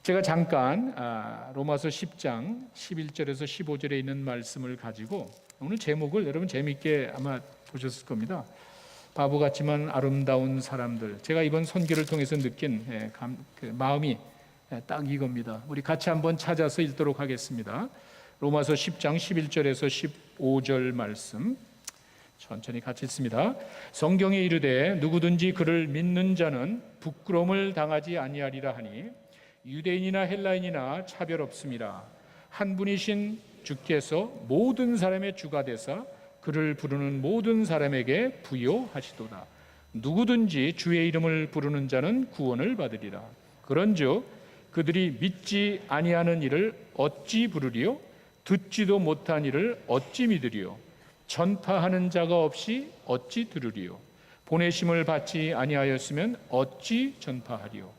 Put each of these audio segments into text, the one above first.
제가 잠깐 로마서 10장 11절에서 15절에 있는 말씀을 가지고 오늘 제목을 여러분 재미있게 아마 보셨을 겁니다. 바보 같지만 아름다운 사람들. 제가 이번 선교를 통해서 느낀 마음이 딱 이겁니다. 우리 같이 한번 찾아서 읽도록 하겠습니다. 로마서 10장 11절에서 15절 말씀 천천히 같이 읽습니다. 성경에 이르되 누구든지 그를 믿는 자는 부끄러움을 당하지 아니하리라 하니 유대인이나 헬라인이나 차별 없음이라. 한 분이신 주께서 모든 사람의 주가 되사 그를 부르는 모든 사람에게 부요하시도다. 누구든지 주의 이름을 부르는 자는 구원을 받으리라. 그런즉 그들이 믿지 아니하는 이를 어찌 부르리요? 듣지도 못한 이를 어찌 믿으리요? 전파하는 자가 없이 어찌 들으리요? 보내심을 받지 아니하였으면 어찌 전파하리요?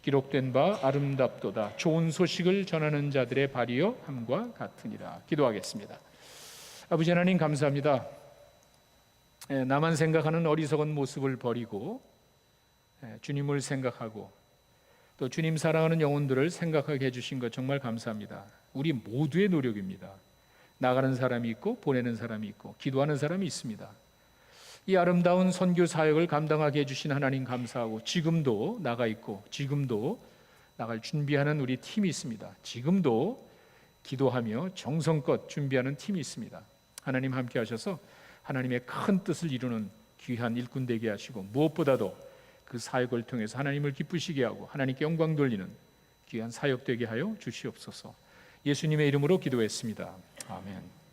기록된 바 아름답도다. 좋은 소식을 전하는 자들의 발이여 함과 같으니라. 기도하겠습니다. 아버지 하나님 감사합니다. 나만 생각하는 어리석은 모습을 버리고 주님을 생각하고 또 주님 사랑하는 영혼들을 생각하게 해주신 것 정말 감사합니다. 우리 모두의 노력입니다. 나가는 사람이 있고 보내는 사람이 있고 기도하는 사람이 있습니다. 이 아름다운 선교 사역을 감당하게 해주신 하나님 감사하고 지금도 나가 있고 지금도 나갈 준비하는 우리 팀이 있습니다. 지금도 기도하며 정성껏 준비하는 팀이 있습니다. 하나님 함께 하셔서 하나님의 큰 뜻을 이루는 귀한 일꾼 되게 하시고 무엇보다도 그 사역을 통해서 하나님을 기쁘시게 하고 하나님께 영광 돌리는 귀한 사역 되게 하여 주시옵소서. 예수님의 이름으로 기도했습니다. 아멘.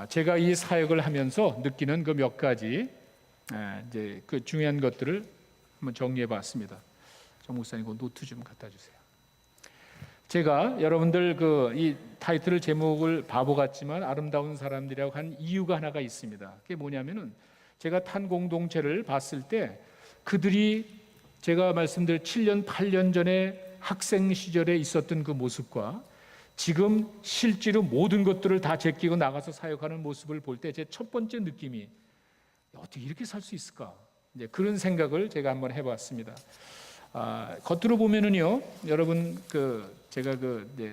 제가 이 사역을 하면서 느끼는 그 몇 가지 이제 그 중요한 것들을 한번 정리해 봤습니다. 정 목사님 그 노트 좀 갖다 주세요. 제가 여러분들 이 타이틀을 제목을 바보 같지만 아름다운 사람들이라고 한 이유가 하나가 있습니다. 그게 뭐냐면은 제가 탄 공동체를 봤을 때 그들이 제가 말씀드린 7년 8년 전에 학생 시절에 있었던 그 모습과 지금 실제로 모든 것들을 다 제끼고 나가서 사역하는 모습을 볼 때 제 첫 번째 느낌이 어떻게 이렇게 살 수 있을까? 이제 그런 생각을 제가 한번 해봤습니다. 겉으로 보면은요, 여러분 제가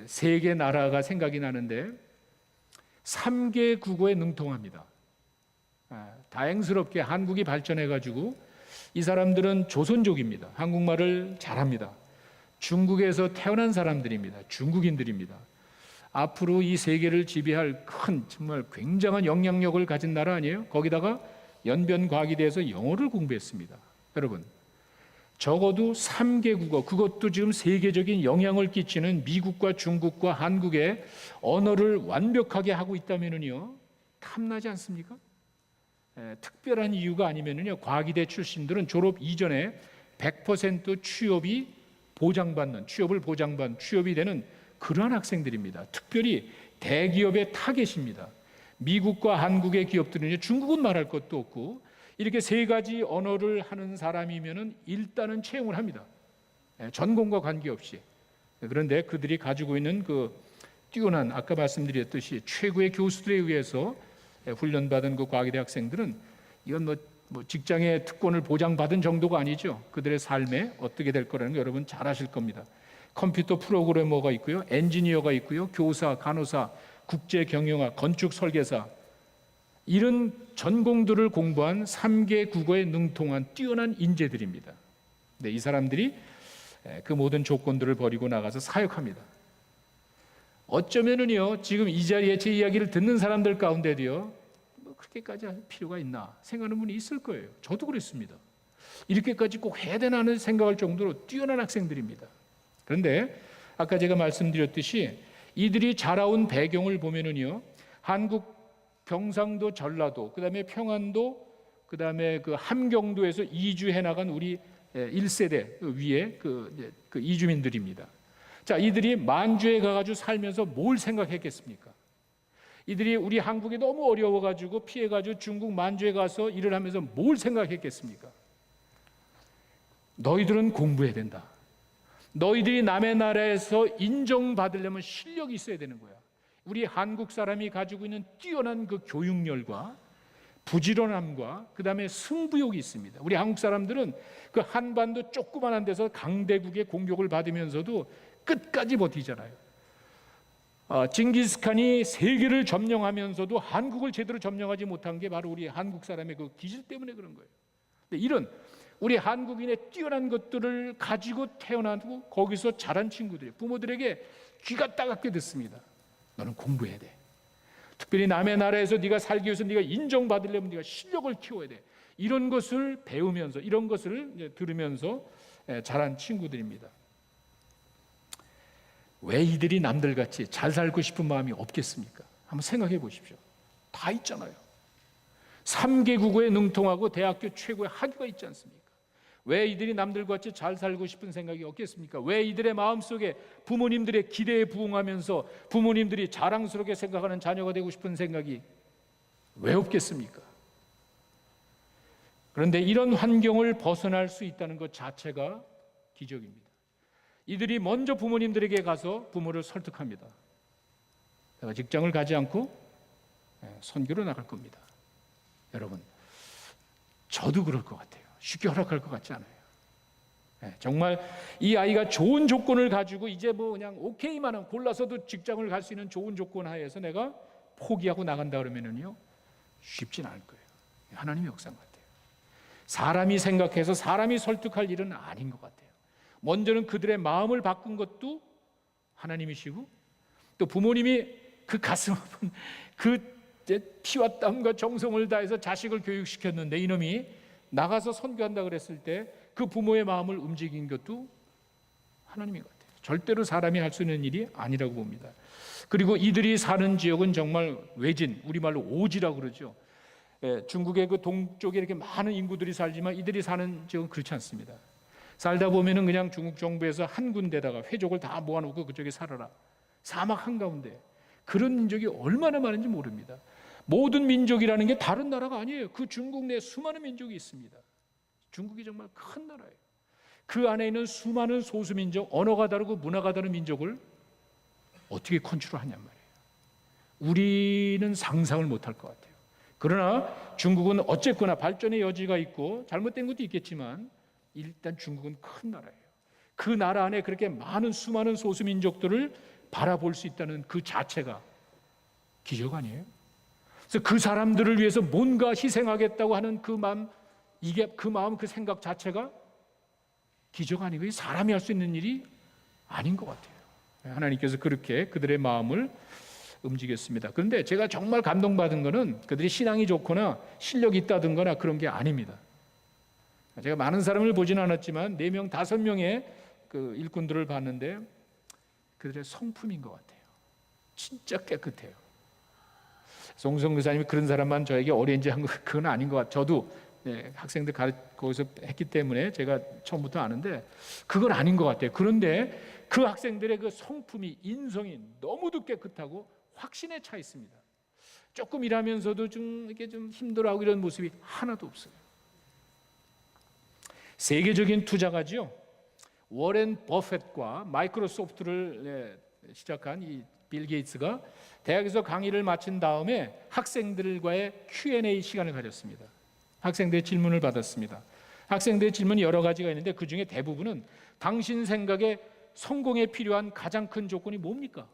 세 개 나라가 생각이 나는데 3개 국어에 능통합니다. 다행스럽게 한국이 발전해가지고 이 사람들은 조선족입니다. 한국말을 잘합니다. 중국에서 태어난 사람들입니다. 중국인들입니다. 앞으로 이 세계를 지배할 큰 정말 굉장한 영향력을 가진 나라 아니에요? 거기다가 연변과학에 대해서 영어를 공부했습니다. 여러분 적어도 3개 국어, 그것도 지금 세계적인 영향을 끼치는 미국과 중국과 한국의 언어를 완벽하게 하고 있다면요 탐나지 않습니까? 특별한 이유가 아니면요 과기대 출신들은 졸업 이전에 100% 취업을 보장받는 취업이 되는 그러한 학생들입니다. 특별히 대기업의 타겟입니다. 미국과 한국의 기업들은 중국은 말할 것도 없고 이렇게 세 가지 언어를 하는 사람이면은 일단은 채용을 합니다. 전공과 관계없이. 그런데 그들이 가지고 있는 그 뛰어난 아까 말씀드렸듯이 최고의 교수들에 의해서 훈련받은 그 과기대 학생들은 이건 뭐 직장의 특권을 보장받은 정도가 아니죠. 그들의 삶에 어떻게 될 거라는 거 여러분 잘 아실 겁니다. 컴퓨터 프로그래머가 있고요, 엔지니어가 있고요, 교사, 간호사, 국제경영학, 건축 설계사 이런 전공들을 공부한 3개 국어에 능통한 뛰어난 인재들입니다. 네, 이 사람들이 그 모든 조건들을 버리고 나가서 사역합니다. 어쩌면은요 지금 이 자리에 제 이야기를 듣는 사람들 가운데도요 그렇게까지 할 필요가 있나 생각하는 분이 있을 거예요. 저도 그랬습니다. 이렇게까지 꼭 해야 되나 하는 생각할 정도로 뛰어난 학생들입니다. 그런데 아까 제가 말씀드렸듯이 이들이 자라온 배경을 보면은요 한국 경상도 전라도 그다음에 평안도 그다음에 그 함경도에서 이주해 나간 우리 1세대 위에 그 이주민들입니다. 자, 이들이 만주에 가가지고 살면서 뭘 생각했겠습니까? 이들이 우리 한국이 너무 어려워가지고 피해가지고 중국 만주에 가서 일을 하면서 뭘 생각했겠습니까? 너희들은 공부해야 된다. 너희들이 남의 나라에서 인정받으려면 실력이 있어야 되는 거야. 우리 한국 사람이 가지고 있는 뛰어난 그 교육열과 부지런함과 그다음에 승부욕이 있습니다. 우리 한국 사람들은 그 한반도 조그만한 데서 강대국의 공격을 받으면서도 끝까지 버티잖아요. 징기스칸이 세계를 점령하면서도 한국을 제대로 점령하지 못한 게 바로 우리 한국 사람의 그 기질 때문에 그런 거예요. 근데 이런 우리 한국인의 뛰어난 것들을 가지고 태어나고 거기서 자란 친구들이 부모들에게 귀가 따갑게 듣습니다. 너는 공부해야 돼. 특별히 남의 나라에서 네가 살기 위해서 네가 인정받으려면 네가 실력을 키워야 돼. 이런 것을 배우면서 이런 것을 이제 들으면서 자란 친구들입니다. 왜 이들이 남들같이 잘 살고 싶은 마음이 없겠습니까? 한번 생각해 보십시오. 다 있잖아요. 3개 국어에 능통하고 대학교 최고의 학위가 있지 않습니까? 왜 이들이 남들과 같이 잘 살고 싶은 생각이 없겠습니까? 왜 이들의 마음속에 부모님들의 기대에 부응하면서 부모님들이 자랑스럽게 생각하는 자녀가 되고 싶은 생각이 왜 없겠습니까? 그런데 이런 환경을 벗어날 수 있다는 것 자체가 기적입니다. 이들이 먼저 부모님들에게 가서 부모를 설득합니다. 내가 직장을 가지 않고 선교로 나갈 겁니다. 여러분, 저도 그럴 것 같아요. 쉽게 허락할 것 같지 않아요. 정말 이 아이가 좋은 조건을 가지고 이제 뭐 그냥 오케이만 하면 골라서도 직장을 갈 수 있는 좋은 조건 하에서 내가 포기하고 나간다 그러면은요, 쉽진 않을 거예요. 하나님의 역사인 것 같아요. 사람이 생각해서 사람이 설득할 일은 아닌 것 같아요. 먼저는 그들의 마음을 바꾼 것도 하나님이시고 또 부모님이 그 가슴 아픈 그 피와 땀과 정성을 다해서 자식을 교육시켰는데 이놈이 나가서 선교한다 그랬을 때 그 부모의 마음을 움직인 것도 하나님인 것 같아요. 절대로 사람이 할 수 있는 일이 아니라고 봅니다. 그리고 이들이 사는 지역은 정말 외진, 우리말로 오지라고 그러죠. 중국의 그 동쪽에 이렇게 많은 인구들이 살지만 이들이 사는 지역은 그렇지 않습니다. 살다 보면은 그냥 중국 정부에서 한 군데다가 회족을 다 모아놓고 그쪽에 살아라. 사막 한가운데. 그런 민족이 얼마나 많은지 모릅니다. 모든 민족이라는 게 다른 나라가 아니에요. 그 중국 내에 수많은 민족이 있습니다. 중국이 정말 큰 나라예요. 그 안에 있는 수많은 소수민족, 언어가 다르고 문화가 다른 민족을 어떻게 컨트롤하냔 말이에요. 우리는 상상을 못할 것 같아요. 그러나 중국은 어쨌거나 발전의 여지가 있고 잘못된 것도 있겠지만 일단 중국은 큰 나라예요. 그 나라 안에 그렇게 많은 수많은 소수민족들을 바라볼 수 있다는 그 자체가 기적 아니에요? 그래서 그 사람들을 위해서 뭔가 희생하겠다고 하는 그 마음, 그 생각 자체가 기적 아니고 사람이 할 수 있는 일이 아닌 것 같아요. 하나님께서 그렇게 그들의 마음을 움직였습니다. 그런데 제가 정말 감동받은 것은 그들이 신앙이 좋거나 실력이 있다든거나 그런 게 아닙니다. 제가 많은 사람을 보지는 않았지만 4명, 5명의 그 일꾼들을 봤는데 그들의 성품인 것 같아요. 진짜 깨끗해요. 송성 교사님이 그런 사람만 저에게 어레인지한 거 그건 아닌 것 같아요. 저도 학생들 거기서 했기 때문에 제가 처음부터 아는데 그건 아닌 것 같아요. 그런데 그 학생들의 그 성품이, 인성이 너무도 깨끗하고 확신에 차 있습니다. 조금 일하면서도 이렇게 좀 힘들어하고 이런 모습이 하나도 없어요. 세계적인 투자가죠. 워렌 버핏과 마이크로소프트를 시작한 이 빌 게이츠가 대학에서 강의를 마친 다음에 학생들과의 Q&A 시간을 가졌습니다. 학생들의 질문을 받았습니다. 학생들의 질문이 여러 가지가 있는데 그 중에 대부분은 당신 생각에 성공에 필요한 가장 큰 조건이 뭡니까?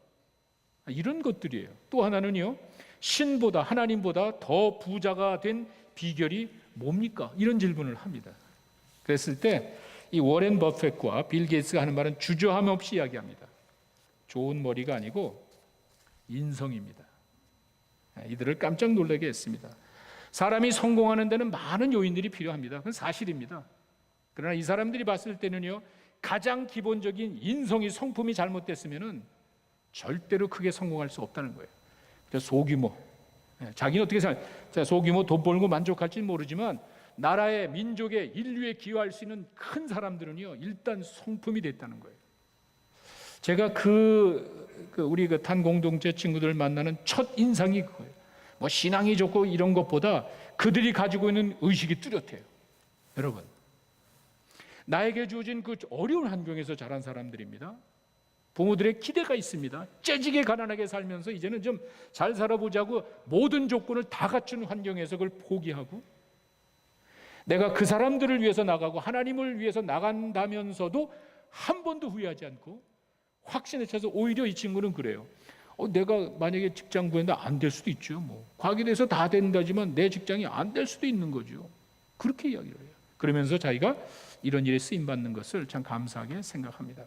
이런 것들이에요. 또 하나는요, 신보다, 하나님보다 더 부자가 된 비결이 뭡니까? 이런 질문을 합니다. 그랬을 때 이 워렌 버핏과 빌 게이츠가 하는 말은 주저함 없이 이야기합니다. 좋은 머리가 아니고 인성입니다. 이들을 깜짝 놀라게 했습니다. 사람이 성공하는 데는 많은 요인들이 필요합니다. 그건 사실입니다. 그러나 이 사람들이 봤을 때는요, 가장 기본적인 인성이, 성품이 잘못됐으면은 절대로 크게 성공할 수 없다는 거예요. 그래서 소규모, 자기는 어떻게 생각해요? 소규모 돈 벌고 만족할지는 모르지만 나라의, 민족의, 인류에 기여할 수 있는 큰 사람들은요, 일단 성품이 됐다는 거예요. 제가 우리 그 탄 공동체 친구들 만나는 첫 인상이 그거예요. 뭐 신앙이 좋고 이런 것보다 그들이 가지고 있는 의식이 뚜렷해요. 여러분, 나에게 주어진 그 어려운 환경에서 자란 사람들입니다. 부모들의 기대가 있습니다. 째지게 가난하게 살면서 이제는 좀 잘 살아보자고 모든 조건을 다 갖춘 환경에서 그걸 포기하고 내가 그 사람들을 위해서 나가고 하나님을 위해서 나간다면서도 한 번도 후회하지 않고 확신에 차서 오히려 이 친구는 그래요. 내가 만약에 직장 구했는데 안 될 수도 있죠. 과거에 대해서 다 된다지만 내 직장이 안 될 수도 있는 거죠. 그렇게 이야기를 해요. 그러면서 자기가 이런 일에 쓰임받는 것을 참 감사하게 생각합니다.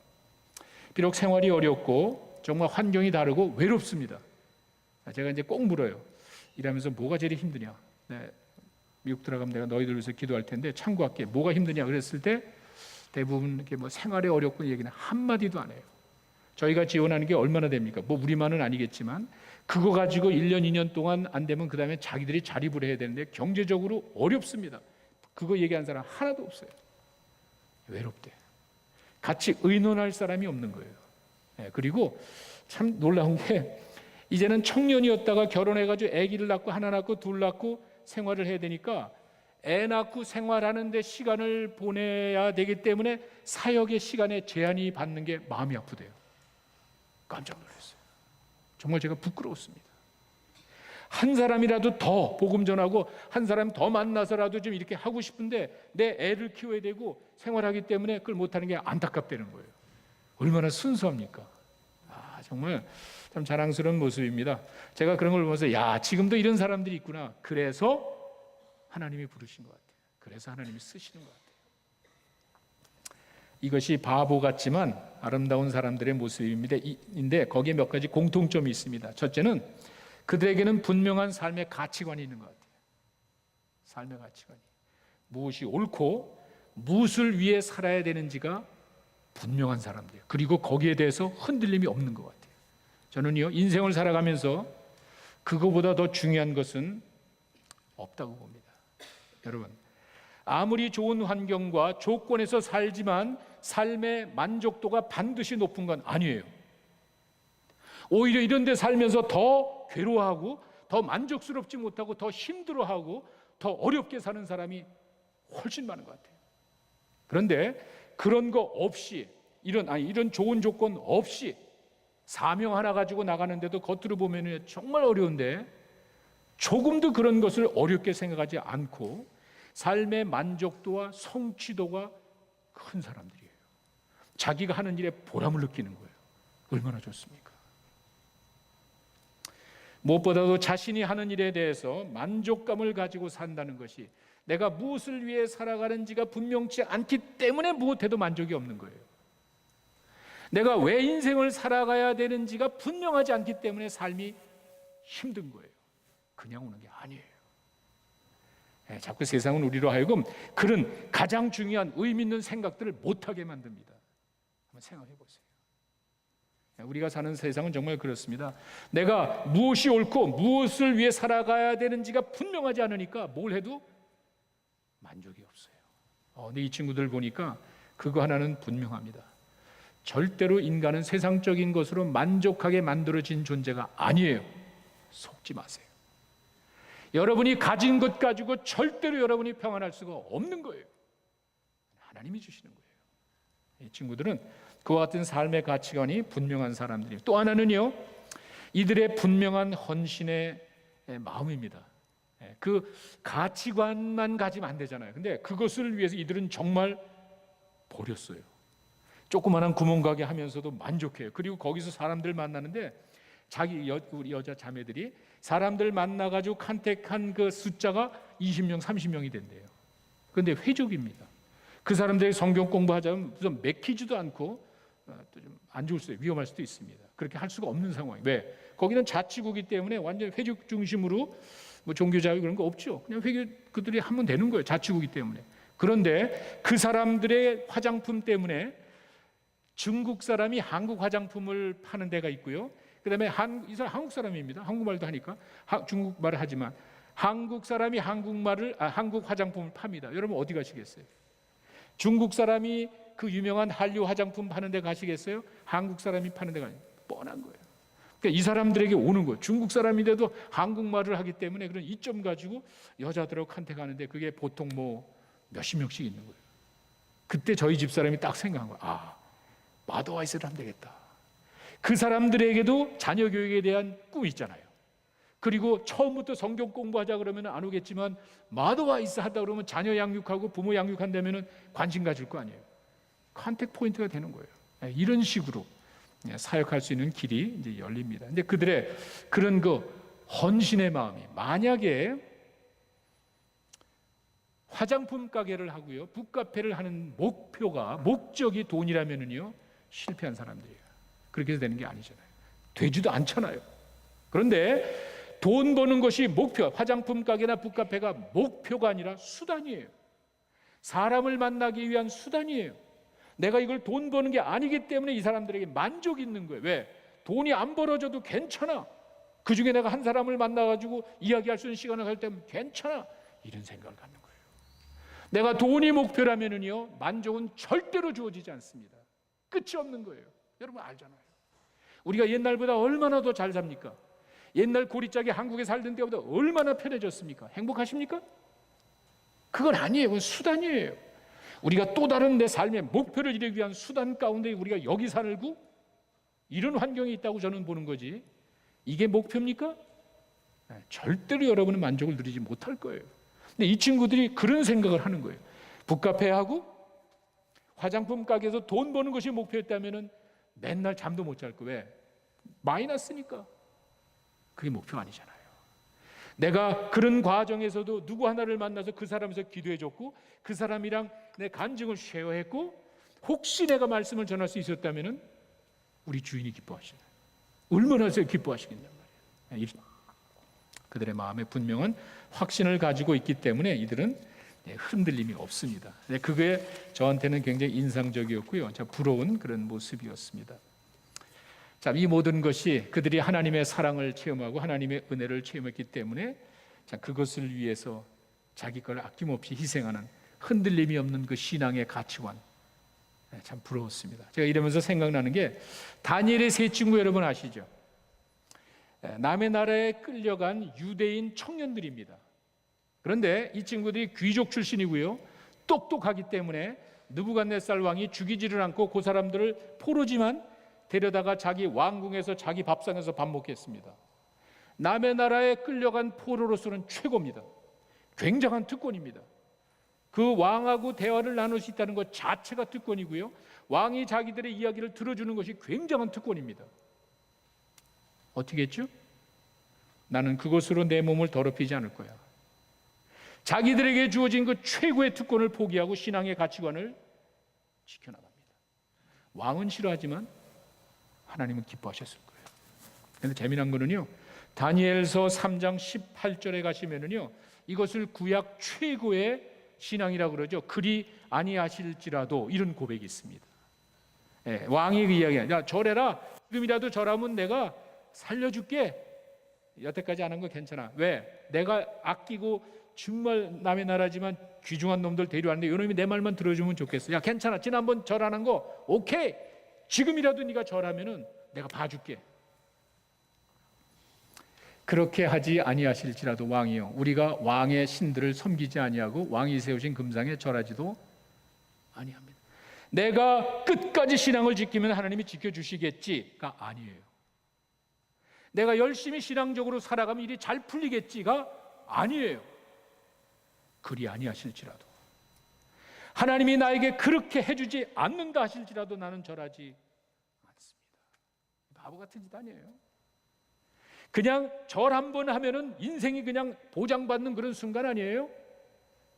비록 생활이 어렵고 정말 환경이 다르고 외롭습니다. 제가 이제 꼭 물어요. 일하면서 뭐가 제일 힘드냐? 네, 미국 들어가면 내가 너희들 위해서 기도할 텐데 참고할게. 뭐가 힘드냐? 그랬을 때 대부분 이렇게 생활에 어렵고 얘기는 한마디도 안 해요. 저희가 지원하는 게 얼마나 됩니까? 우리만은 아니겠지만 그거 가지고 1년, 2년 동안 안 되면 그 다음에 자기들이 자립을 해야 되는데 경제적으로 어렵습니다. 그거 얘기한 사람 하나도 없어요. 외롭대. 같이 의논할 사람이 없는 거예요. 그리고 참 놀라운 게 이제는 청년이었다가 결혼해가지고 아기를 낳고 하나 낳고 둘 낳고 생활을 해야 되니까 애 낳고 생활하는데 시간을 보내야 되기 때문에 사역의 시간에 제한이 받는 게 마음이 아프대요. 깜짝 놀랐어요. 정말 제가 부끄러웠습니다. 한 사람이라도 더 복음 전하고 한 사람 더 만나서라도 좀 이렇게 하고 싶은데 내 애를 키워야 되고 생활하기 때문에 그걸 못하는 게 안타깝다는 거예요. 얼마나 순수합니까? 정말 참 자랑스러운 모습입니다. 제가 그런 걸 보면서 지금도 이런 사람들이 있구나. 그래서 하나님이 부르신 것 같아요. 그래서 하나님이 쓰시는 것 같아요. 이것이 바보 같지만 아름다운 사람들의 모습입니다. 인데 거기에 몇 가지 공통점이 있습니다. 첫째는 그들에게는 분명한 삶의 가치관이 있는 것 같아요. 삶의 가치관이 무엇이 옳고 무엇을 위해 살아야 되는지가 분명한 사람들, 그리고 거기에 대해서 흔들림이 없는 것 같아요. 저는요, 인생을 살아가면서 그거보다 더 중요한 것은 없다고 봅니다. 여러분, 아무리 좋은 환경과 조건에서 살지만 삶의 만족도가 반드시 높은 건 아니에요. 오히려 이런 데 살면서 더 괴로워하고 더 만족스럽지 못하고 더 힘들어하고 더 어렵게 사는 사람이 훨씬 많은 것 같아요. 그런데 그런 거 없이 이런 좋은 조건 없이 사명 하나 가지고 나가는데도 겉으로 보면 정말 어려운데 조금도 그런 것을 어렵게 생각하지 않고 삶의 만족도와 성취도가 큰 사람들이에요. 자기가 하는 일에 보람을 느끼는 거예요. 얼마나 좋습니까? 무엇보다도 자신이 하는 일에 대해서 만족감을 가지고 산다는 것이 내가 무엇을 위해 살아가는지가 분명치 않기 때문에 무엇해도 만족이 없는 거예요. 내가 왜 인생을 살아가야 되는지가 분명하지 않기 때문에 삶이 힘든 거예요. 그냥 오는 게 아니에요. 자꾸 세상은 우리로 하여금 그런 가장 중요한 의미 있는 생각들을 못하게 만듭니다. 한번 생각해 보세요. 우리가 사는 세상은 정말 그렇습니다. 내가 무엇이 옳고 무엇을 위해 살아가야 되는지가 분명하지 않으니까 뭘 해도 만족이 없어요. 근데 이 친구들 보니까 그거 하나는 분명합니다. 절대로 인간은 세상적인 것으로 만족하게 만들어진 존재가 아니에요. 속지 마세요. 여러분이 가진 것 가지고 절대로 여러분이 평안할 수가 없는 거예요. 하나님이 주시는 거예요. 이 친구들은 그와 같은 삶의 가치관이 분명한 사람들이에요. 또 하나는요, 이들의 분명한 헌신의 마음입니다. 그 가치관만 가지면 안 되잖아요. 근데 그것을 위해서 이들은 정말 버렸어요. 조그마한 구멍가게 하면서도 만족해요. 그리고 거기서 사람들 만나는데 우리 여자 자매들이 사람들 만나가지고 컨택한 그 숫자가 20명, 30명이 된대요. 그런데 회족입니다. 그 사람들이 성경 공부하자면 좀 맥히지도 않고 또 좀 안 좋을 수도 위험할 수도 있습니다. 그렇게 할 수가 없는 상황이에요. 왜? 거기는 자치구기 때문에 완전 회족 중심으로 종교 자유 그런 거 없죠. 그냥 그들이 하면 되는 거예요. 자치구기 때문에. 그런데 그 사람들의 화장품 때문에 중국 사람이 한국 화장품을 파는 데가 있고요. 그다음에 이 사람 한국 사람입니다. 한국말도 하니까 중국말을 하지만 한국 사람이 한국 화장품을 팝니다. 여러분 어디 가시겠어요? 중국 사람이 그 유명한 한류 화장품 파는 데 가시겠어요? 한국 사람이 파는 데가 아니에요. 뻔한 거예요. 그러니까 이 사람들에게 오는 거예요. 중국 사람인데도 한국말을 하기 때문에 그런 이점 가지고 여자들하고 컨택하는데 그게 보통 몇십 명씩 있는 거예요. 그때 저희 집 사람이 딱 생각한 거예요. 마더와이스를 하면 되겠다. 그 사람들에게도 자녀 교육에 대한 꿈이 있잖아요. 그리고 처음부터 성경 공부하자 그러면 안 오겠지만 마더와 있어 하다 그러면 자녀 양육하고 부모 양육한다면 관심 가질 거 아니에요. 컨택 포인트가 되는 거예요. 이런 식으로 사역할 수 있는 길이 이제 열립니다. 근데 그들의 그런 헌신의 마음이, 만약에 화장품 가게를 하고요, 북카페를 하는 목적이 돈이라면은요, 실패한 사람들이에요. 그렇게 해서 되는 게 아니잖아요. 되지도 않잖아요. 그런데 돈 버는 것이 목표, 화장품 가게나 북카페가 목표가 아니라 수단이에요. 사람을 만나기 위한 수단이에요. 내가 이걸 돈 버는 게 아니기 때문에 이 사람들에게 만족이 있는 거예요. 왜? 돈이 안 벌어져도 괜찮아. 그 중에 내가 한 사람을 만나가지고 이야기할 수 있는 시간을 갈 때면 괜찮아. 이런 생각을 갖는 거예요. 내가 돈이 목표라면은요, 만족은 절대로 주어지지 않습니다. 끝이 없는 거예요. 여러분 알잖아요. 우리가 옛날보다 얼마나 더 잘 삽니까? 옛날 고리짝이 한국에 살던 때보다 얼마나 편해졌습니까? 행복하십니까? 그건 아니에요. 그건 수단이에요. 우리가 또 다른 내 삶의 목표를 이루기 위한 수단 가운데 우리가 여기 살고 이런 환경이 있다고 저는 보는 거지, 이게 목표입니까? 절대로 여러분은 만족을 누리지 못할 거예요. 근데 이 친구들이 그런 생각을 하는 거예요. 북카페하고 화장품 가게에서 돈 버는 것이 목표였다면 맨날 잠도 못 잘 거예요. 왜? 마이너스니까. 그게 목표가 아니잖아요. 내가 그런 과정에서도 누구 하나를 만나서 그 사람에서 기도해줬고 그 사람이랑 내 간증을 쉐어했고 혹시 내가 말씀을 전할 수 있었다면 우리 주인이 기뻐하시나요? 얼마나 기뻐하시겠냔 말이에요. 그들의 마음에 분명한 확신을 가지고 있기 때문에 이들은 흔들림이 없습니다. 그게 저한테는 굉장히 인상적이었고요, 부러운 그런 모습이었습니다. 자, 이 모든 것이 그들이 하나님의 사랑을 체험하고 하나님의 은혜를 체험했기 때문에 그것을 위해서 자기 걸 아낌없이 희생하는 흔들림이 없는 그 신앙의 가치관, 참 부러웠습니다. 제가 이러면서 생각나는 게 다니엘의 세 친구 여러분 아시죠? 남의 나라에 끌려간 유대인 청년들입니다. 그런데 이 친구들이 귀족 출신이고요, 똑똑하기 때문에 느부갓네살 왕이 죽이지를 않고 그 사람들을 포로지만 데려다가 자기 왕궁에서 자기 밥상에서 밥 먹게 했습니다. 남의 나라에 끌려간 포로로서는 최고입니다. 굉장한 특권입니다. 그 왕하고 대화를 나눌 수 있다는 것 자체가 특권이고요, 왕이 자기들의 이야기를 들어주는 것이 굉장한 특권입니다. 어떻게 했죠? 나는 그것으로 내 몸을 더럽히지 않을 거야. 자기들에게 주어진 그 최고의 특권을 포기하고 신앙의 가치관을 지켜나갑니다. 왕은 싫어하지만 하나님은 기뻐하셨을 거예요. 그런데 재미난 거는요, 다니엘서 3장 18절에 가시면은요, 이것을 구약 최고의 신앙이라고 그러죠. 그리 아니하실지라도, 이런 고백이 있습니다. 왕이 그 이야기야. 야, 절해라. 지금이라도 절하면 내가 살려줄게. 여태까지 안 한 거 괜찮아. 왜? 내가 아끼고 정말 남의 나라지만 귀중한 놈들 데려왔는데 이놈이 내 말만 들어주면 좋겠어. 야, 괜찮아. 지난번 절 안 한 거 오케이. 지금이라도 네가 절하면은 내가 봐줄게. 그렇게 하지 아니하실지라도 왕이요, 우리가 왕의 신들을 섬기지 아니하고 왕이 세우신 금상에 절하지도 아니합니다. 내가 끝까지 신앙을 지키면 하나님이 지켜주시겠지가 아니에요. 내가 열심히 신앙적으로 살아가면 일이 잘 풀리겠지가 아니에요. 그리 아니하실지라도, 하나님이 나에게 그렇게 해주지 않는다 하실지라도 나는 절하지 않습니다. 바보 같은 짓 아니에요. 그냥 절 한 번 하면은 인생이 그냥 보장받는 그런 순간 아니에요.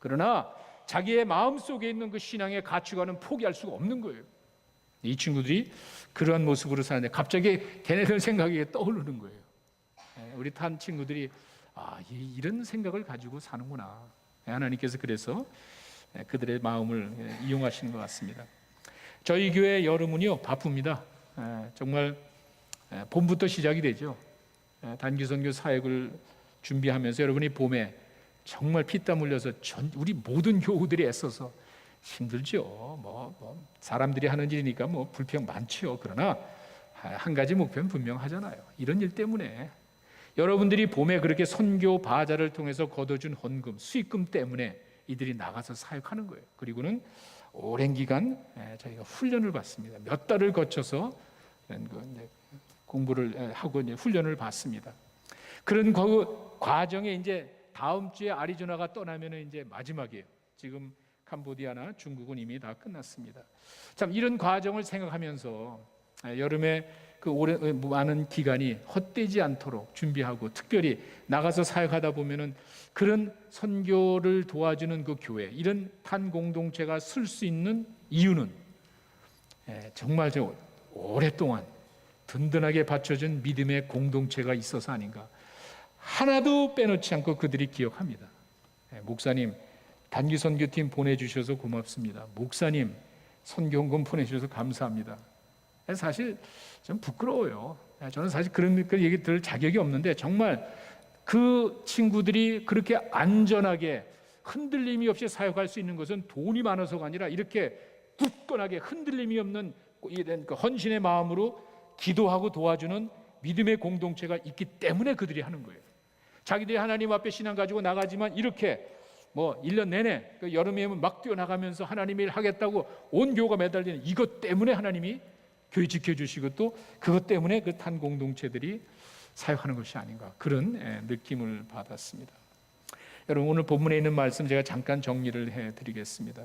그러나 자기의 마음속에 있는 그 신앙의 가치관은 포기할 수가 없는 거예요. 이 친구들이 그러한 모습으로 사는데 갑자기 걔네들 생각이 떠오르는 거예요. 우리 탄 친구들이 이런 생각을 가지고 사는구나. 하나님께서 그래서 그들의 마음을 이용하시는 것 같습니다. 저희 교회 여름은요 바쁩니다. 정말 봄부터 시작이 되죠. 단기 선교 사역을 준비하면서 여러분이 봄에 정말 피땀 흘려서 우리 모든 교우들이 애써서 힘들죠. 뭐 사람들이 하는 일이니까 뭐 불평 많죠. 그러나 한 가지 목표는 분명하잖아요. 이런 일 때문에 여러분들이 봄에 그렇게 선교 바자를 통해서 거둬준 헌금, 수익금 때문에 이들이 나가서 사역하는 거예요. 그리고는 오랜 기간 저희가 훈련을 받습니다. 몇 달을 거쳐서 공부를 하고 이제 훈련을 받습니다. 그런 그 과정에 이제 다음 주에 아리조나가 떠나면은 이제 마지막이에요. 지금 캄보디아나 중국은 이미 다 끝났습니다. 참 이런 과정을 생각하면서 여름에 그 오래 많은 기간이 헛되지 않도록 준비하고 특별히 나가서 사역하다 보면은 그런 선교를 도와주는 그 교회, 이런 탄 공동체가 쓸 수 있는 이유는 정말 오랫동안 든든하게 받쳐준 믿음의 공동체가 있어서 아닌가. 하나도 빼놓지 않고 그들이 기억합니다. 목사님 단기 선교팀 보내주셔서 고맙습니다. 목사님 선교헌금 보내주셔서 감사합니다. 사실 좀 부끄러워요. 저는 사실 그런 얘기 들을 자격이 없는데 정말 그 친구들이 그렇게 안전하게 흔들림이 없이 사역할 수 있는 것은 돈이 많아서가 아니라 이렇게 굳건하게 흔들림이 없는 이런 헌신의 마음으로 기도하고 도와주는 믿음의 공동체가 있기 때문에 그들이 하는 거예요. 자기들이 하나님 앞에 신앙 가지고 나가지만 이렇게 1년 내내 여름에 막 뛰어나가면서 하나님 일 하겠다고 온 교회가 매달리는 이것 때문에 하나님이 교회 지켜주시고 또 그것 때문에 그 탄 공동체들이 사역하는 것이 아닌가, 그런 느낌을 받았습니다. 여러분 오늘 본문에 있는 말씀 제가 잠깐 정리를 해드리겠습니다.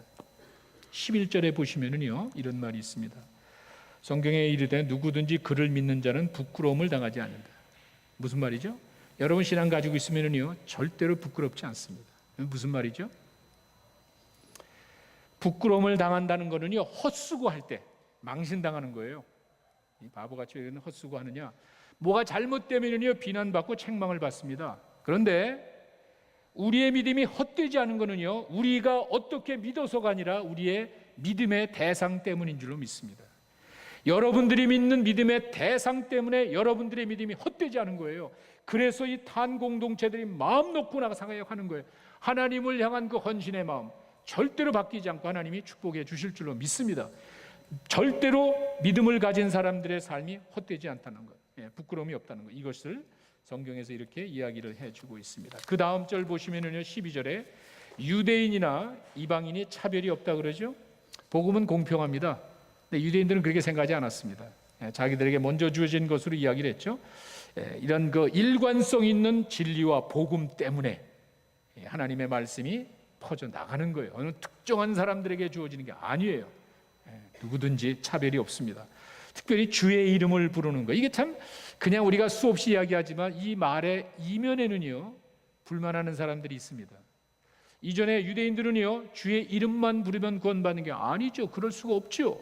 11절에 보시면은요 이런 말이 있습니다. 성경에 이르되 누구든지 그를 믿는 자는 부끄러움을 당하지 않는다. 무슨 말이죠? 여러분 신앙 가지고 있으면은요 절대로 부끄럽지 않습니다. 무슨 말이죠? 부끄러움을 당한다는 거는요 헛수고할 때 망신당하는 거예요. 이 바보같이 왜 헛수고하느냐? 뭐가 잘못되면요 비난받고 책망을 받습니다. 그런데 우리의 믿음이 헛되지 않은 거는요 우리가 어떻게 믿어서가 아니라 우리의 믿음의 대상 때문인 줄로 믿습니다. 여러분들이 믿는 믿음의 대상 때문에 여러분들의 믿음이 헛되지 않은 거예요. 그래서 이 탄 공동체들이 마음 놓고 나가 사역하는 거예요. 하나님을 향한 그 헌신의 마음 절대로 바뀌지 않고 하나님이 축복해 주실 줄로 믿습니다. 절대로 믿음을 가진 사람들의 삶이 헛되지 않다는 것, 부끄러움이 없다는 것, 이것을 성경에서 이렇게 이야기를 해주고 있습니다. 그 다음 절 보시면은요 12절에 유대인이나 이방인이 차별이 없다 그러죠. 복음은 공평합니다. 근데 유대인들은 그렇게 생각하지 않았습니다. 자기들에게 먼저 주어진 것으로 이야기를 했죠. 이런 그 일관성 있는 진리와 복음 때문에 하나님의 말씀이 퍼져 나가는 거예요. 어느 특정한 사람들에게 주어지는 게 아니에요. 누구든지 차별이 없습니다. 특별히 주의 이름을 부르는 거, 이게 참 그냥 우리가 수없이 이야기하지만 이 말의 이면에는요 불만하는 사람들이 있습니다. 이전에 유대인들은요 주의 이름만 부르면 구원받는 게 아니죠. 그럴 수가 없죠.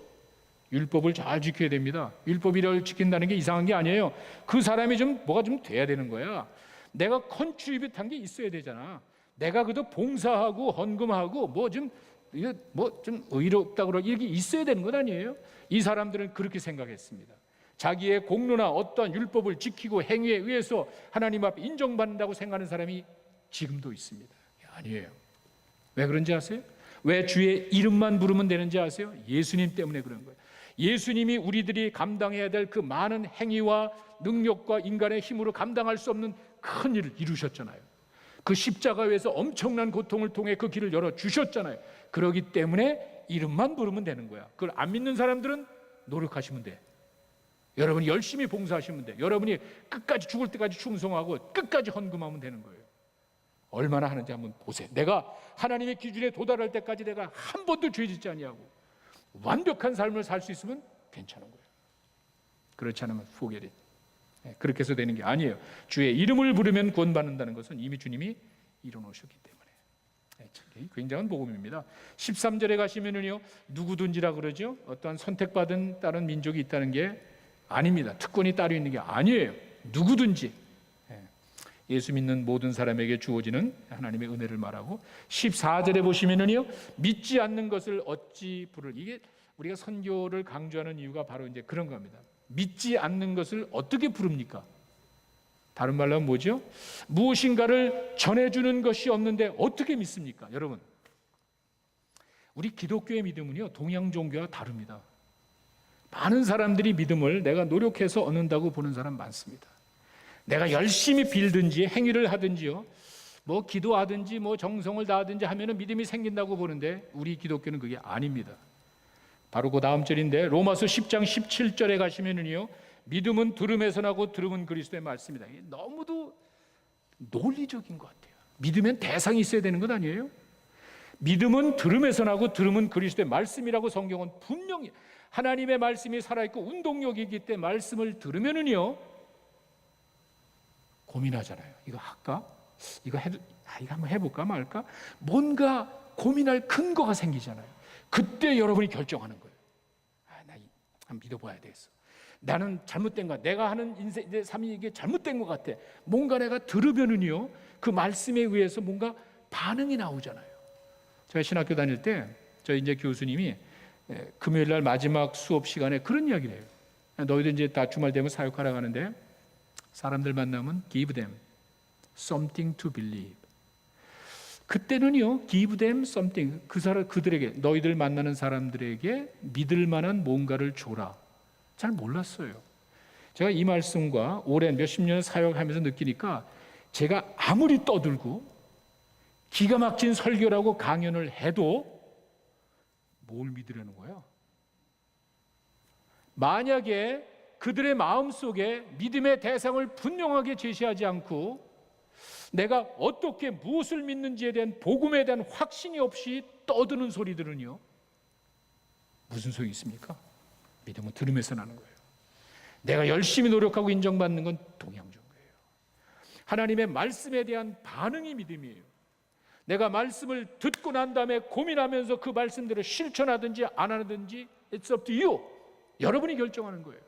율법을 잘 지켜야 됩니다. 율법을 지킨다는 게 이상한 게 아니에요. 그 사람이 뭐가 좀 돼야 되는 거야. 내가 컨트리뷰트한 게 있어야 되잖아. 내가 그래도 봉사하고 헌금하고 좀 의롭다 그러고 이게 있어야 되는 것 아니에요? 이 사람들은 그렇게 생각했습니다. 자기의 공로나 어떠한 율법을 지키고 행위에 의해서 하나님 앞에 인정받는다고 생각하는 사람이 지금도 있습니다. 아니에요. 왜 그런지 아세요? 왜 주의 이름만 부르면 되는지 아세요? 예수님 때문에 그런 거예요. 예수님이 우리들이 감당해야 될 그 많은 행위와 능력과 인간의 힘으로 감당할 수 없는 큰 일을 이루셨잖아요. 그 십자가에서 엄청난 고통을 통해 그 길을 열어주셨잖아요. 그렇기 때문에 이름만 부르면 되는 거야. 그걸 안 믿는 사람들은 노력하시면 돼. 여러분이 열심히 봉사하시면 돼. 여러분이 끝까지 죽을 때까지 충성하고 끝까지 헌금하면 되는 거예요. 얼마나 하는지 한번 보세요. 내가 하나님의 기준에 도달할 때까지 내가 한 번도 죄 짓지 아니하고 완벽한 삶을 살 수 있으면 괜찮은 거예요. 그렇지 않으면 포기해. 그렇게 해서 되는 게 아니에요. 주의 이름을 부르면 구원받는다는 것은 이미 주님이 이뤄놓으셨기 때문에 굉장한 복음입니다. 13절에 가시면은요 누구든지라 그러죠. 어떠한 선택받은 다른 민족이 있다는 게 아닙니다. 특권이 따로 있는 게 아니에요. 누구든지 예수 믿는 모든 사람에게 주어지는 하나님의 은혜를 말하고, 14절에 보시면은요 믿지 않는 것을 어찌 부를, 이게 우리가 선교를 강조하는 이유가 바로 이제 그런 겁니다. 믿지 않는 것을 어떻게 부릅니까? 다른 말로 하면 뭐죠? 무엇인가를 전해주는 것이 없는데 어떻게 믿습니까? 여러분, 우리 기독교의 믿음은요 동양 종교와 다릅니다. 많은 사람들이 믿음을 내가 노력해서 얻는다고 보는 사람 많습니다. 내가 열심히 빌든지 행위를 하든지요, 기도하든지 정성을 다하든지 하면은 믿음이 생긴다고 보는데 우리 기독교는 그게 아닙니다. 바로 그 다음 절인데 로마서 10장 17절에 가시면은요 믿음은 들음에서 나고 들음은 그리스도의 말씀이다. 이게 너무도 논리적인 것 같아요. 믿으면 대상이 있어야 되는 것 아니에요? 믿음은 들음에서 나고 들음은 그리스도의 말씀이라고 성경은 분명히, 하나님의 말씀이 살아있고 운동력이기 때문에 말씀을 들으면은요 고민하잖아요. 이거 할까? 이거 한번 해볼까 말까? 뭔가 고민할 근거가 생기잖아요. 그때 여러분이 결정하는 거예요. 나 한번 믿어봐야 되겠어. 나는 잘못된 거, 내가 하는 인생 내 삶이 이게 잘못된 것 같아. 뭔가 내가 들으면은요 그 말씀에 의해서 뭔가 반응이 나오잖아요. 제가 신학교 다닐 때 저희 이제 교수님이 금요일 날 마지막 수업 시간에 그런 이야기를 해요. 너희들 이제 다 주말 되면 사역하러 가는데 사람들 만나면 give them something to believe. 그때는요 give them something, 그들에게, 너희들 만나는 사람들에게 믿을 만한 뭔가를 줘라. 잘 몰랐어요. 제가 이 말씀과 오랜 몇십 년 사역하면서 느끼니까 제가 아무리 떠들고 기가 막힌 설교라고 강연을 해도 뭘 믿으려는 거예요? 만약에 그들의 마음속에 믿음의 대상을 분명하게 제시하지 않고 내가 어떻게 무엇을 믿는지에 대한 복음에 대한 확신이 없이 떠드는 소리들은요 무슨 소용이 있습니까? 믿음은 들음에서 나는 거예요. 내가 열심히 노력하고 인정받는 건 동양적인 거예요. 하나님의 말씀에 대한 반응이 믿음이에요. 내가 말씀을 듣고 난 다음에 고민하면서 그 말씀대로 실천하든지 안 하든지 It's up to you. 여러분이 결정하는 거예요.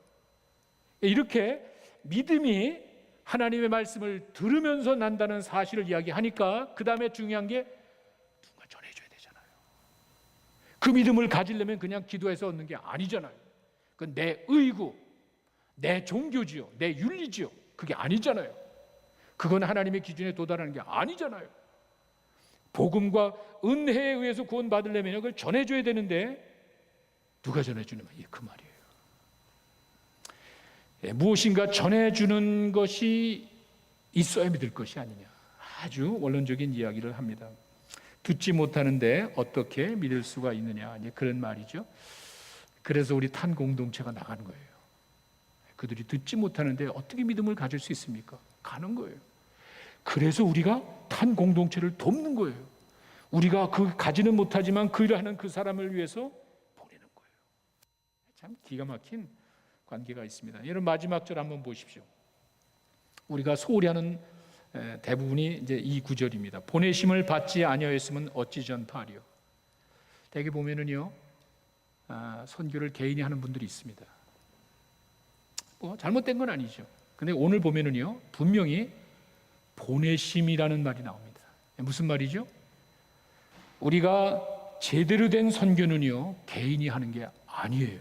이렇게 믿음이 하나님의 말씀을 들으면서 난다는 사실을 이야기하니까 그 다음에 중요한 게 누군가 전해줘야 되잖아요. 그 믿음을 가지려면 그냥 기도해서 얻는 게 아니잖아요. 그건 내 의구, 내 종교지요, 내 윤리지요. 그게 아니잖아요. 그건 하나님의 기준에 도달하는 게 아니잖아요. 복음과 은혜에 의해서 구원받으려면 그걸 전해줘야 되는데 누가 전해주는 거예요? 그 말이에요. 무엇인가 전해주는 것이 있어야 믿을 것이 아니냐. 아주 원론적인 이야기를 합니다. 듣지 못하는데 어떻게 믿을 수가 있느냐, 그런 말이죠. 그래서 우리 탄 공동체가 나가는 거예요. 그들이 듣지 못하는데 어떻게 믿음을 가질 수 있습니까? 가는 거예요. 그래서 우리가 탄 공동체를 돕는 거예요. 우리가 가지는 못하지만 그 일을 하는 그 사람을 위해서 보내는 거예요. 참 기가 막힌 관계가 있습니다. 여러분 마지막 절 한번 보십시오. 우리가 소홀히 하는 대부분이 이제 이 구절입니다. 보내심을 받지 아니하였으면 어찌 전파하리요. 대개 보면은요 선교를 개인이 하는 분들이 있습니다. 뭐 잘못된 건 아니죠. 근데 오늘 보면은요 분명히 보내심이라는 말이 나옵니다. 무슨 말이죠? 우리가 제대로 된 선교는요 개인이 하는 게 아니에요.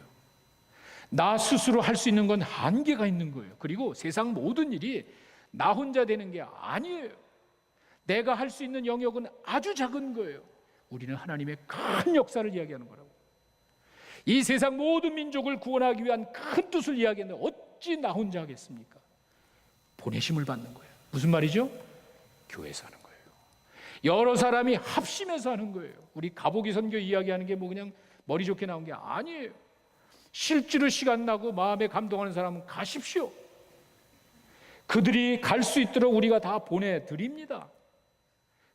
나 스스로 할 수 있는 건 한계가 있는 거예요. 그리고 세상 모든 일이 나 혼자 되는 게 아니에요. 내가 할 수 있는 영역은 아주 작은 거예요. 우리는 하나님의 큰 역사를 이야기하는 거라고. 이 세상 모든 민족을 구원하기 위한 큰 뜻을 이야기하는데 어찌 나 혼자 하겠습니까? 보내심을 받는 거예요. 무슨 말이죠? 교회에서 하는 거예요. 여러 사람이 합심해서 하는 거예요. 우리 가보기 선교 이야기하는 게 뭐 그냥 머리 좋게 나온 게 아니에요. 실제로 시간 나고 마음에 감동하는 사람은 가십시오. 그들이 갈 수 있도록 우리가 다 보내드립니다.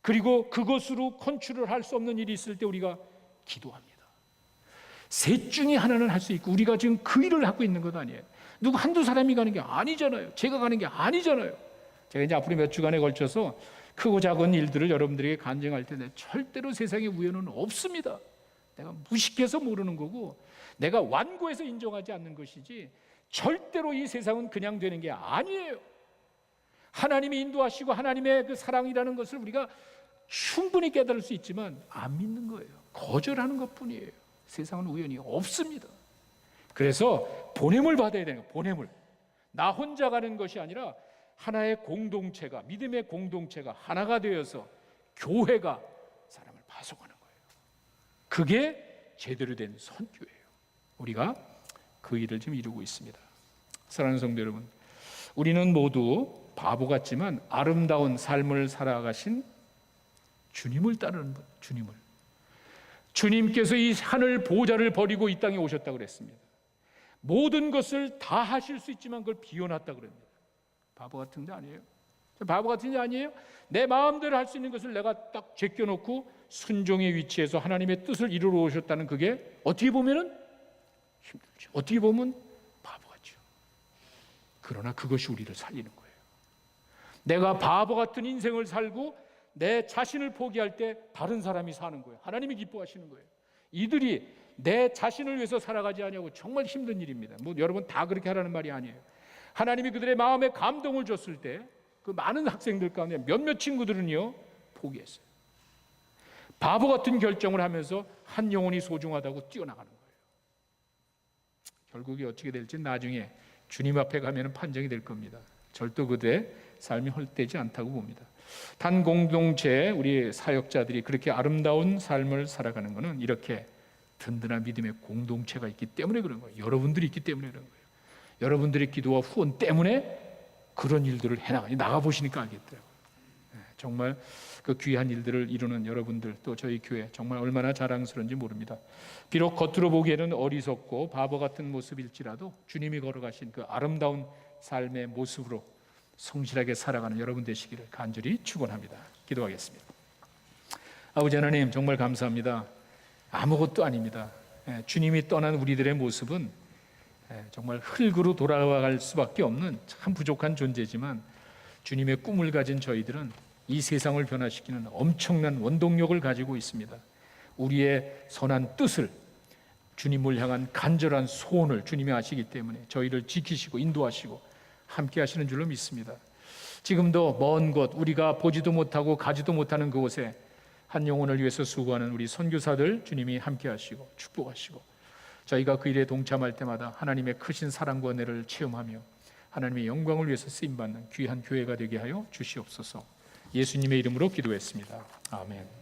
그리고 그것으로 컨트롤 할 수 없는 일이 있을 때 우리가 기도합니다. 셋 중에 하나는 할 수 있고 우리가 지금 그 일을 하고 있는 것 아니에요. 누구 한두 사람이 가는 게 아니잖아요. 제가 가는 게 아니잖아요. 제가 이제 앞으로 몇 주간에 걸쳐서 크고 작은 일들을 여러분들에게 간증할 텐데 절대로 세상에 우연은 없습니다. 내가 무식해서 모르는 거고 내가 완고해서 인정하지 않는 것이지 절대로 이 세상은 그냥 되는 게 아니에요. 하나님이 인도하시고 하나님의 그 사랑이라는 것을 우리가 충분히 깨달을 수 있지만 안 믿는 거예요. 거절하는 것뿐이에요. 세상은 우연이 없습니다. 그래서 보냄을 받아야 되는 거예요. 보냄을. 나 혼자 가는 것이 아니라 하나의 공동체가, 믿음의 공동체가 하나가 되어서 교회가 사람을 파송하는 거예요. 그게 제대로 된 선교예요. 우리가 그 일을 지금 이루고 있습니다. 사랑하는 성도 여러분, 우리는 모두 바보 같지만 아름다운 삶을 살아가신 주님을 따르는 분, 주님께서 이 하늘 보좌를 버리고 이 땅에 오셨다고 그랬습니다. 모든 것을 다 하실 수 있지만 그걸 비워놨다 그럽니다. 바보 같은 데 아니에요? 바보 같은 게 아니에요? 내 마음대로 할 수 있는 것을 내가 딱 제껴놓고 순종의 위치에서 하나님의 뜻을 이루러 오셨다는, 그게 어떻게 보면은 힘들죠. 어떻게 보면 바보 같죠. 그러나 그것이 우리를 살리는 거예요. 내가 바보 같은 인생을 살고 내 자신을 포기할 때 다른 사람이 사는 거예요. 하나님이 기뻐하시는 거예요. 이들이 내 자신을 위해서 살아가지 않냐고 정말 힘든 일입니다. 뭐 여러분 다 그렇게 하라는 말이 아니에요. 하나님이 그들의 마음에 감동을 줬을 때 그 많은 학생들 가운데 몇몇 친구들은요 포기했어요. 바보 같은 결정을 하면서 한 영혼이 소중하다고 뛰어나가는 거예요. 결국이 어떻게 될지 나중에 주님 앞에 가면 판정이 될 겁니다. 절도 그들의 삶이 헛되지 않다고 봅니다. 단 공동체 우리 사역자들이 그렇게 아름다운 삶을 살아가는 것은 이렇게 든든한 믿음의 공동체가 있기 때문에 그런 거예요. 여러분들이 있기 때문에 그런 거예요. 여러분들의 기도와 후원 때문에 그런 일들을 나가 보시니까 알겠더라고요. 정말 그 귀한 일들을 이루는 여러분들, 또 저희 교회 정말 얼마나 자랑스러운지 모릅니다. 비록 겉으로 보기에는 어리석고 바보 같은 모습일지라도 주님이 걸어가신 그 아름다운 삶의 모습으로 성실하게 살아가는 여러분 되시기를 간절히 축원합니다. 기도하겠습니다. 아버지 하나님, 정말 감사합니다. 아무것도 아닙니다. 주님이 떠난 우리들의 모습은 정말 흙으로 돌아갈 수밖에 없는 참 부족한 존재지만, 주님의 꿈을 가진 저희들은 이 세상을 변화시키는 엄청난 원동력을 가지고 있습니다. 우리의 선한 뜻을, 주님을 향한 간절한 소원을 주님이 아시기 때문에 저희를 지키시고 인도하시고 함께 하시는 줄로 믿습니다. 지금도 먼 곳, 우리가 보지도 못하고 가지도 못하는 그곳에 한 영혼을 위해서 수고하는 우리 선교사들 주님이 함께 하시고 축복하시고, 저희가 그 일에 동참할 때마다 하나님의 크신 사랑과 은혜를 체험하며 하나님의 영광을 위해서 쓰임받는 귀한 교회가 되게 하여 주시옵소서. 예수님의 이름으로 기도했습니다. 아멘.